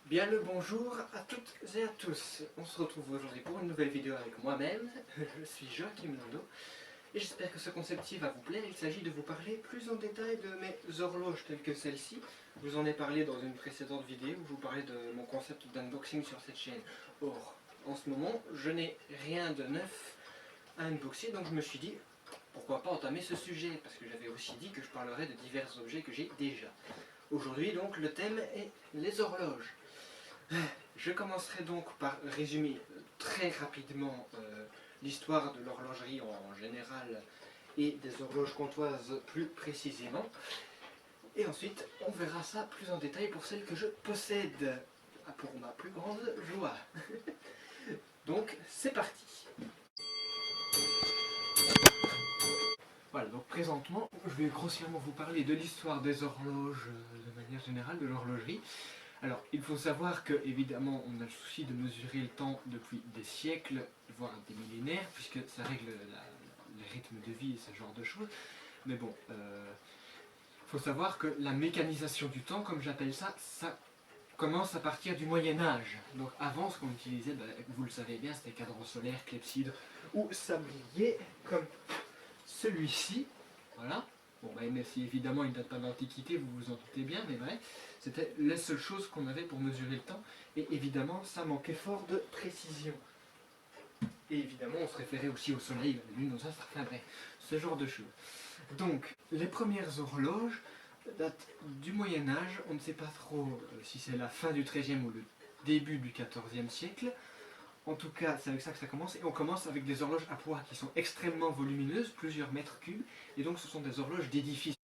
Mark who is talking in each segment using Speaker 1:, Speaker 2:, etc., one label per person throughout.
Speaker 1: Bien le bonjour à toutes et à tous. On se retrouve aujourd'hui pour une nouvelle vidéo avec moi-même. Je suis Joachim Lando et j'espère que ce concept-ci va vous plaire. Il s'agit de vous parler plus en détail de mes horloges telles que celle-ci. Je vous en ai parlé dans une précédente vidéo où je vous parlais de mon concept d'unboxing sur cette chaîne. Or, en ce moment, je n'ai rien de neuf à unboxer, donc je me suis dit pourquoi pas entamer ce sujet, parce que j'avais aussi dit que je parlerais de divers objets que j'ai déjà. Aujourd'hui donc le thème est les horloges. Je commencerai donc par résumer très rapidement l'histoire de l'horlogerie en général et des horloges comtoises plus précisément. Et ensuite, on verra ça plus en détail pour celles que je possède, pour ma plus grande joie. Donc, c'est parti. Voilà, donc présentement, je vais grossièrement vous parler de l'histoire des horloges de manière générale, de l'horlogerie. Alors, il faut savoir que, évidemment, on a le souci de mesurer le temps depuis des siècles, voire des millénaires, puisque ça règle les rythmes de vie et ce genre de choses. Mais bon, il faut savoir que la mécanisation du temps, comme j'appelle ça, ça commence à partir du Moyen-Âge. Donc avant, ce qu'on utilisait, vous le savez bien, c'était cadran solaire, clepsydre ou sablier, comme celui-ci. Voilà. Bon, même si évidemment il ne date pas d'Antiquité, vous vous en doutez bien, mais bref, c'était la seule chose qu'on avait pour mesurer le temps, et évidemment ça manquait fort de précision. Et évidemment on se référait aussi au soleil, à la lune, ça, enfin bref, ce genre de choses. Donc, les premières horloges datent du Moyen-Âge, on ne sait pas trop si c'est la fin du XIIIe ou le début du XIVe siècle. En tout cas, c'est avec ça que ça commence, et on commence avec des horloges à poids qui sont extrêmement volumineuses, plusieurs mètres cubes, et donc ce sont des horloges d'édifices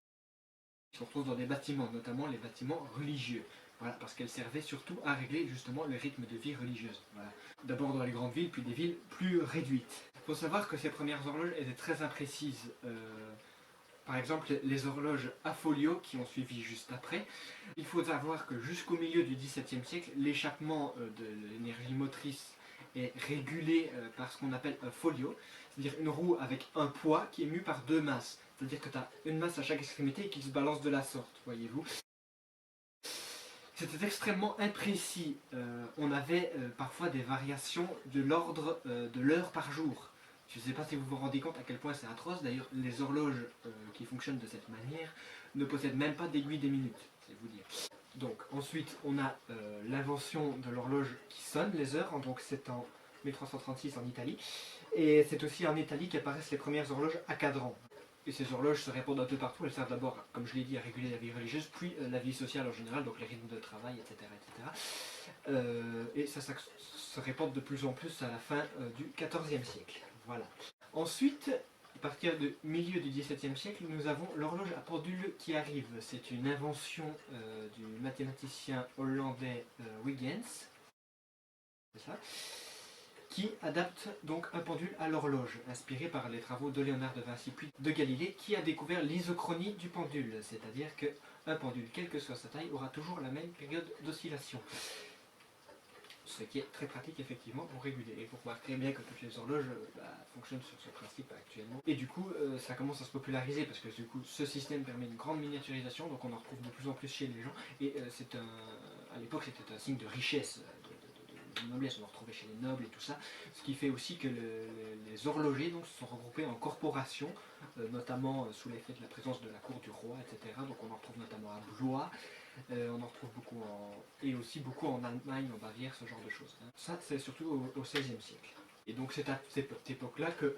Speaker 1: qui se retrouvent dans des bâtiments, notamment les bâtiments religieux. Voilà, parce qu'elles servaient surtout à régler justement le rythme de vie religieuse. Voilà. D'abord dans les grandes villes, puis des villes plus réduites. Il faut savoir que ces premières horloges étaient très imprécises. Par exemple, les horloges à folio qui ont suivi juste après. Il faut savoir que jusqu'au milieu du XVIIe siècle, l'échappement de l'énergie motrice est régulé par ce qu'on appelle un folio, c'est-à-dire une roue avec un poids qui est mu par deux masses. C'est-à-dire que tu as une masse à chaque extrémité qui se balance de la sorte, voyez-vous. C'était extrêmement imprécis. On avait parfois des variations de l'ordre de l'heure par jour. Je ne sais pas si vous vous rendez compte à quel point c'est atroce. D'ailleurs, les horloges qui fonctionnent de cette manière ne possèdent même pas d'aiguille des minutes, c'est vous dire. Donc, ensuite, on a l'invention de l'horloge qui sonne les heures. Donc, c'est en 1336 en Italie. Et c'est aussi en Italie qu'apparaissent les premières horloges à cadran. Et ces horloges se répandent un peu partout. Elles servent d'abord, comme je l'ai dit, à réguler la vie religieuse, puis la vie sociale en général, donc les rythmes de travail, etc. Et ça se répand de plus en plus à la fin du XIVe siècle. Voilà. Ensuite, à partir du milieu du XVIIe siècle, nous avons l'horloge à pendule qui arrive. C'est une invention du mathématicien hollandais Huygens. C'est ça, qui adapte donc un pendule à l'horloge, inspiré par les travaux de Léonard de Vinci puis de Galilée, qui a découvert l'isochronie du pendule, c'est-à-dire qu'un pendule, quelle que soit sa taille, aura toujours la même période d'oscillation. Ce qui est très pratique effectivement pour réguler. Et vous remarquerez bien que toutes les horloges fonctionnent sur ce principe actuellement. Et du coup, ça commence à se populariser parce que du coup, ce système permet une grande miniaturisation, donc on en retrouve de plus en plus chez les gens. Et à l'époque, c'était un signe de richesse, de noblesse, on en retrouvait chez les nobles et tout ça. Ce qui fait aussi que les horlogers donc, se sont regroupés en corporations, notamment sous l'effet de la présence de la cour du roi, etc. Donc on en retrouve notamment à Blois. On en retrouve beaucoup et aussi beaucoup en Allemagne, en Bavière, ce genre de choses. Ça, c'est surtout au XVIe siècle. Et donc c'est à cette époque-là que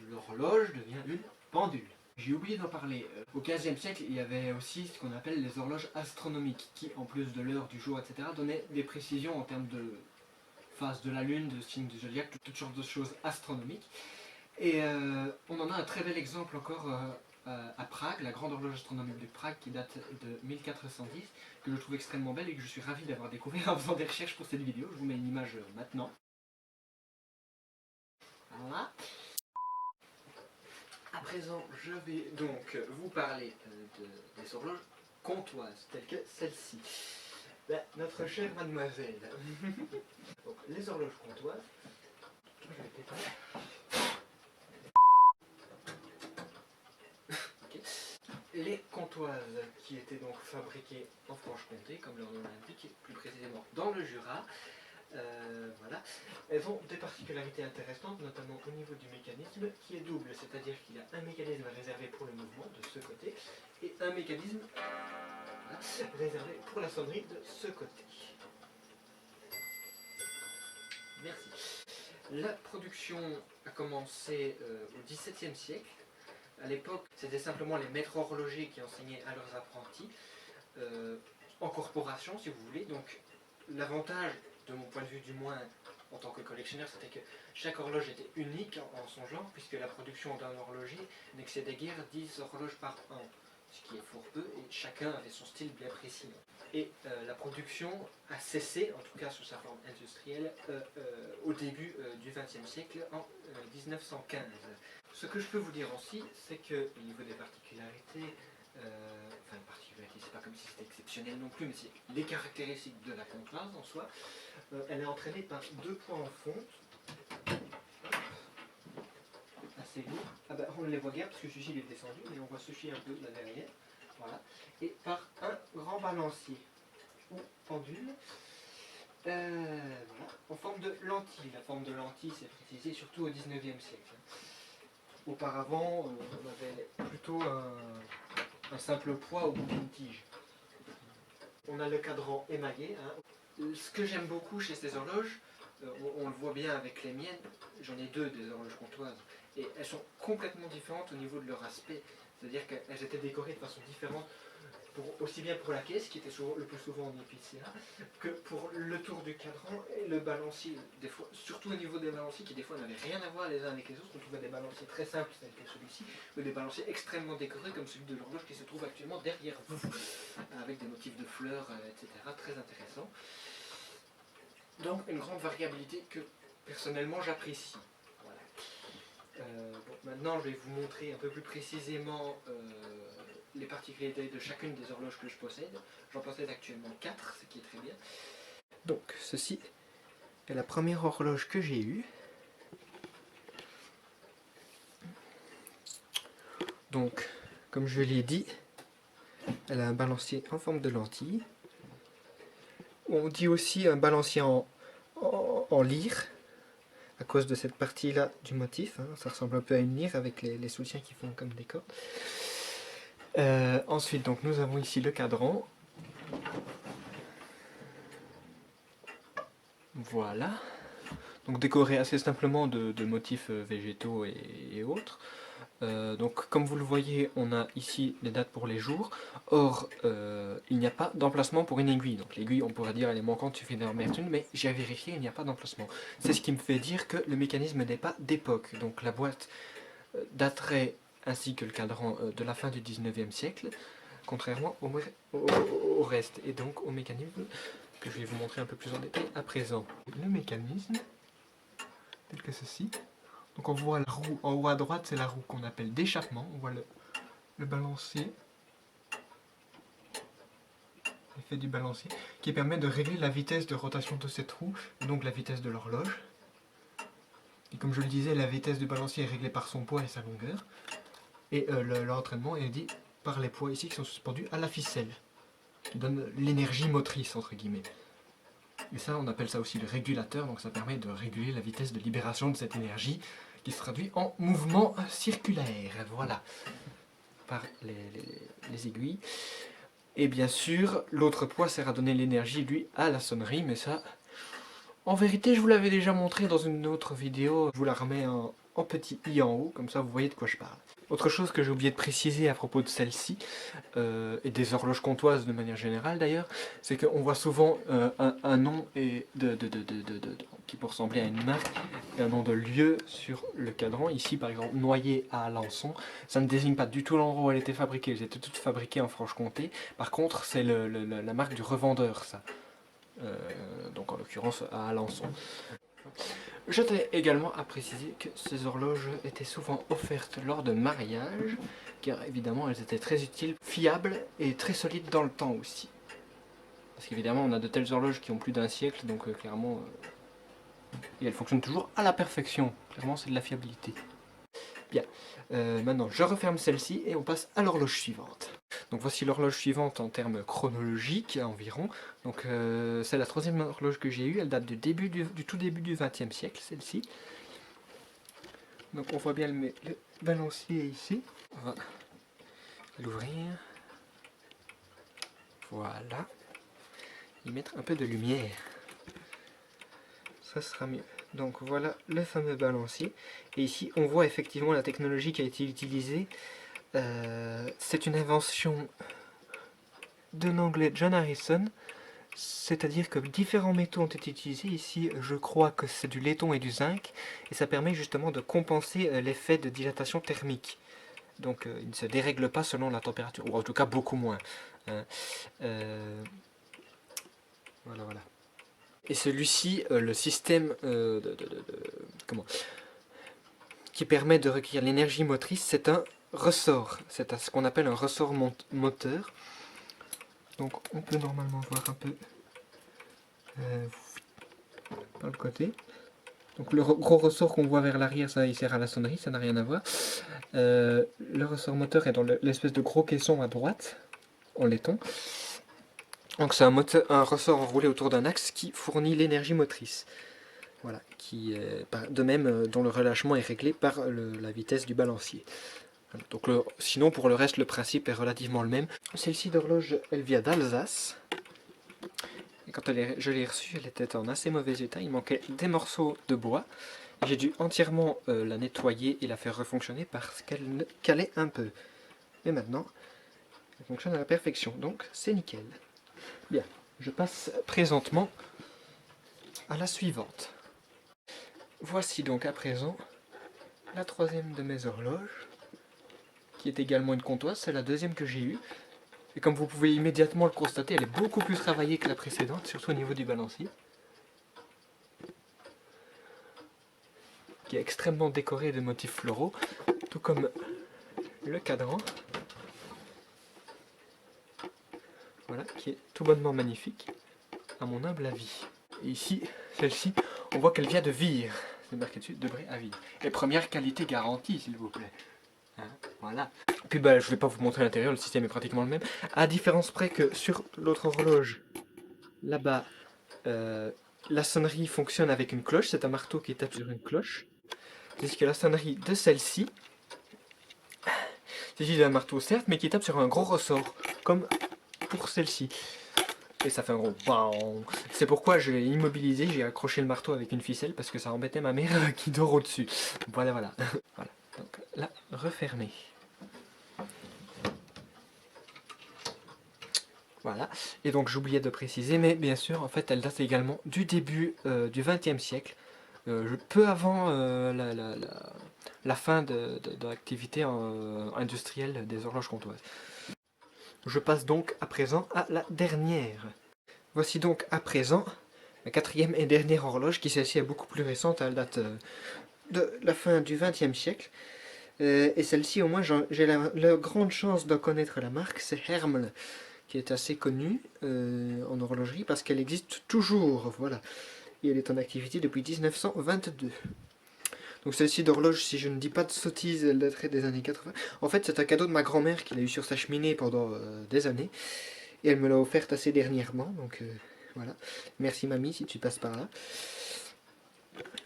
Speaker 1: l'horloge devient une pendule. J'ai oublié d'en parler. Au XVe siècle, il y avait aussi ce qu'on appelle les horloges astronomiques, qui, en plus de l'heure, du jour, etc., donnaient des précisions en termes de phase de la lune, de signes du zodiaque, toutes sortes de choses astronomiques. Et on en a un très bel exemple encore à Prague, la grande horloge astronomique de Prague qui date de 1410, que je trouve extrêmement belle et que je suis ravi d'avoir découvert en faisant des recherches pour cette vidéo. Je vous mets une image maintenant. Voilà. À présent, je vais donc vous parler des horloges comtoises, telles que celle-ci. Notre chère mademoiselle. Donc, les horloges comtoises. Je vais l'éteindre. Les comtoises qui étaient donc fabriquées en Franche-Comté, comme leur nom l'indique, plus précisément dans dans le Jura. Voilà. Elles ont des particularités intéressantes, notamment au niveau du mécanisme, qui est double, c'est-à-dire qu'il y a un mécanisme réservé pour le mouvement de ce côté, et un mécanisme réservé pour la sonnerie de ce côté. Merci. La production a commencé au XVIIe siècle. À l'époque, c'était simplement les maîtres horlogers qui enseignaient à leurs apprentis, en corporation si vous voulez. Donc l'avantage, de mon point de vue du moins en tant que collectionneur, c'était que chaque horloge était unique en son genre, puisque la production d'un horloger n'excédait guère 10 horloges par an, ce qui est fort peu, et chacun avait son style bien précis. Et la production a cessé, en tout cas sous sa forme industrielle, au début du XXe siècle, en 1915. Ce que je peux vous dire aussi, c'est que au niveau des particularités, enfin une particularité, c'est pas comme si c'était exceptionnel non plus, mais c'est les caractéristiques de la comptoise en soi. Elle est entraînée par deux points en fonte, assez lourds. Ah bah, on ne les voit guère parce que celui-ci est descendu, mais on voit celui-ci un peu là derrière. Voilà. Et par un grand balancier ou pendule, voilà, en forme de lentille. La forme de lentille s'est précisée surtout au XIXe siècle. Auparavant, on avait plutôt un simple poids au bout d'une tige. On a le cadran émaillé. Hein. Ce que j'aime beaucoup chez ces horloges, on le voit bien avec les miennes, j'en ai deux des horloges comptoises, et elles sont complètement différentes au niveau de leur aspect. C'est-à-dire qu'elles étaient décorées de façon différente, aussi bien pour la caisse, qui était le plus souvent en épicéa, que pour le tour du cadran et le balancier. Des fois, surtout au niveau des balanciers, qui des fois n'avaient rien à voir les uns avec les autres. On trouvait des balanciers très simples, tels que celui-ci, ou des balanciers extrêmement décorés, comme celui de l'horloge qui se trouve actuellement derrière vous, avec des motifs de fleurs, etc. Très intéressant. Donc une grande variabilité que personnellement j'apprécie. Voilà. Bon, maintenant je vais vous montrer un peu plus précisément les particularités de chacune des horloges que je possède. J'en possède actuellement 4, ce qui est très bien. Donc ceci est la première horloge que j'ai eue. Donc comme je l'ai dit, elle a un balancier en forme de lentille. On dit aussi un balancier en lyre, à cause de cette partie-là du motif. Hein. Ça ressemble un peu à une lyre avec les soutiens qui font comme des cordes. Ensuite, donc, nous avons ici le cadran. Voilà. Donc décoré assez simplement de motifs végétaux et autres. Donc comme vous le voyez, on a ici les dates pour les jours. Or, il n'y a pas d'emplacement pour une aiguille. Donc l'aiguille, on pourrait dire, elle est manquante, il suffit d'en remettre une, mais j'ai vérifié, il n'y a pas d'emplacement. C'est ce qui me fait dire que le mécanisme n'est pas d'époque. Donc la boîte daterait, ainsi que le cadran, de la fin du 19e siècle, contrairement au reste, et donc au mécanisme que je vais vous montrer un peu plus en détail à présent. Le mécanisme, tel que ceci. Donc on voit la roue en haut à droite, c'est la roue qu'on appelle d'échappement. On voit le balancier, l'effet du balancier, qui permet de régler la vitesse de rotation de cette roue, et donc la vitesse de l'horloge. Et comme je le disais, la vitesse du balancier est réglée par son poids et sa longueur. Et l'entraînement est dit par les poids ici qui sont suspendus à la ficelle, qui donne l'énergie motrice entre guillemets. Et ça, on appelle ça aussi le régulateur, donc ça permet de réguler la vitesse de libération de cette énergie qui se traduit en mouvement circulaire, voilà, par les aiguilles. Et bien sûr, l'autre poids sert à donner l'énergie, lui, à la sonnerie, mais ça, en vérité, je vous l'avais déjà montré dans une autre vidéo, je vous la remets en petit i en haut, comme ça vous voyez de quoi je parle. Autre chose que j'ai oublié de préciser à propos de celle-ci, et des horloges comptoises de manière générale d'ailleurs, c'est qu'on voit souvent un nom qui peut ressembler à une marque, et un nom de lieu sur le cadran. Ici par exemple, Noyer à Alençon, ça ne désigne pas du tout l'endroit où elle était fabriquée, elles étaient toutes fabriquées en Franche-Comté. Par contre, c'est la marque du revendeur, ça. Donc en l'occurrence à Alençon. Je tenais également à préciser que ces horloges étaient souvent offertes lors de mariages, car évidemment elles étaient très utiles, fiables et très solides dans le temps aussi. Parce qu'évidemment on a de telles horloges qui ont plus d'un siècle, donc clairement, et elles fonctionnent toujours à la perfection. Clairement c'est de la fiabilité. Bien, maintenant je referme celle-ci et on passe à l'horloge suivante. Donc voici l'horloge suivante en termes chronologiques environ. Donc c'est la troisième horloge que j'ai eue, elle date du tout début du XXe siècle, celle-ci. Donc on voit bien le balancier ici. On va l'ouvrir. Voilà. Y mettre un peu de lumière. Ça sera mieux. Donc voilà le fameux balancier. Et ici on voit effectivement la technologie qui a été utilisée. C'est une invention d'un Anglais, John Harrison. C'est-à-dire que différents métaux ont été utilisés. Ici, je crois que c'est du laiton et du zinc. Et ça permet justement de compenser l'effet de dilatation thermique. Donc il ne se dérègle pas selon la température. Ou en tout cas beaucoup moins. Hein. Voilà. Et celui-ci, le système qui permet de recueillir l'énergie motrice, c'est un ressort. C'est ce qu'on appelle un ressort moteur. Donc on peut normalement voir un peu par le côté. Donc le gros ressort qu'on voit vers l'arrière, ça il sert à la sonnerie, ça n'a rien à voir. Le ressort moteur est dans l'espèce de gros caisson à droite, en laiton. Donc c'est un ressort enroulé autour d'un axe qui fournit l'énergie motrice. Voilà, de même dont le relâchement est réglé par la vitesse du balancier. Donc sinon pour le reste le principe est relativement le même. Celle-ci d'horloge elle vient d'Alsace. Et quand je l'ai reçue, elle était en assez mauvais état, il manquait des morceaux de bois. J'ai dû entièrement la nettoyer et la faire refonctionner parce qu'elle calait un peu. Mais maintenant, elle fonctionne à la perfection, donc c'est nickel. Bien, je passe présentement à la suivante. Voici donc à présent la troisième de mes horloges, qui est également une comptoise, c'est la deuxième que j'ai eue. Et comme vous pouvez immédiatement le constater, elle est beaucoup plus travaillée que la précédente, surtout au niveau du balancier. Qui est extrêmement décoré de motifs floraux, tout comme le cadran. Voilà, qui est tout bonnement magnifique, à mon humble avis. Et ici, celle-ci, on voit qu'elle vient de Vire. C'est marqué dessus, Debré à Vire. Et première qualité garantie, s'il vous plaît. Hein, voilà. Puis je ne vais pas vous montrer l'intérieur, le système est pratiquement le même. À différence près que sur l'autre horloge, là-bas, la sonnerie fonctionne avec une cloche. C'est un marteau qui tape sur une cloche. Tandis que la sonnerie de celle-ci, c'est un marteau certes, mais qui tape sur un gros ressort, comme pour celle-ci. Et ça fait un gros BANG. C'est pourquoi j'ai immobilisé, j'ai accroché le marteau avec une ficelle, parce que ça embêtait ma mère qui dort au-dessus. Voilà. Voilà, donc là, refermé. Voilà, et donc j'oubliais de préciser, mais bien sûr, en fait, elle date également du début du XXe siècle, peu avant la fin de l'activité industrielle des horloges comptoises. Je passe donc à présent à la dernière. Voici donc à présent la quatrième et dernière horloge, qui celle-ci est beaucoup plus récente, elle date de la fin du XXe siècle. Et celle-ci, au moins, j'ai la grande chance de connaître la marque, c'est Hermle, qui est assez connue en horlogerie parce qu'elle existe toujours, voilà. Et elle est en activité depuis 1922. Donc celle-ci d'horloge, si je ne dis pas de sottises, elle daterait des années 80. En fait, c'est un cadeau de ma grand-mère qui l'a eu sur sa cheminée pendant des années. Et elle me l'a offerte assez dernièrement, donc voilà. Merci mamie si tu passes par là.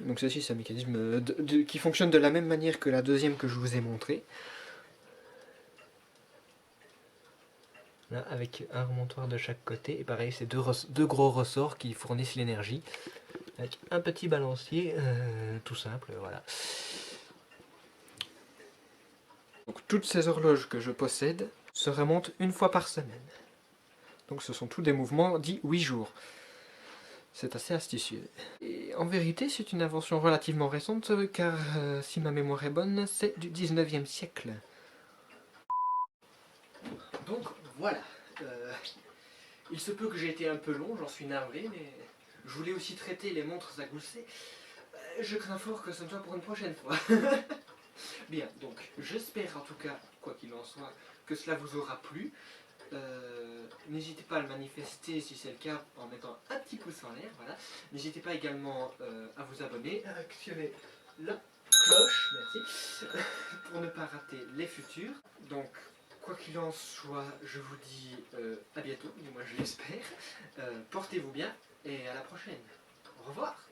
Speaker 1: Donc ceci c'est un mécanisme qui fonctionne de la même manière que la deuxième que je vous ai montré. Là, avec un remontoir de chaque côté, et pareil, c'est deux gros ressorts qui fournissent l'énergie, avec un petit balancier, tout simple, voilà. Donc toutes ces horloges que je possède se remontent une fois par semaine. Donc ce sont tous des mouvements dits 8 jours. C'est assez astucieux. Et en vérité, c'est une invention relativement récente, car si ma mémoire est bonne, c'est du 19e siècle. Donc voilà. Il se peut que j'ai été un peu long, j'en suis navré, mais je voulais aussi traiter les montres à gousset. Je crains fort que ce ne soit pour une prochaine fois. Bien, donc j'espère en tout cas, quoi qu'il en soit, que cela vous aura plu. N'hésitez pas à le manifester si c'est le cas en mettant un petit pouce en l'air, voilà. N'hésitez pas également à vous abonner, à actionner la cloche, merci, pour ne pas rater les futurs. Donc, quoi qu'il en soit, je vous dis à bientôt, du moins je l'espère. Portez-vous bien et à la prochaine. Au revoir.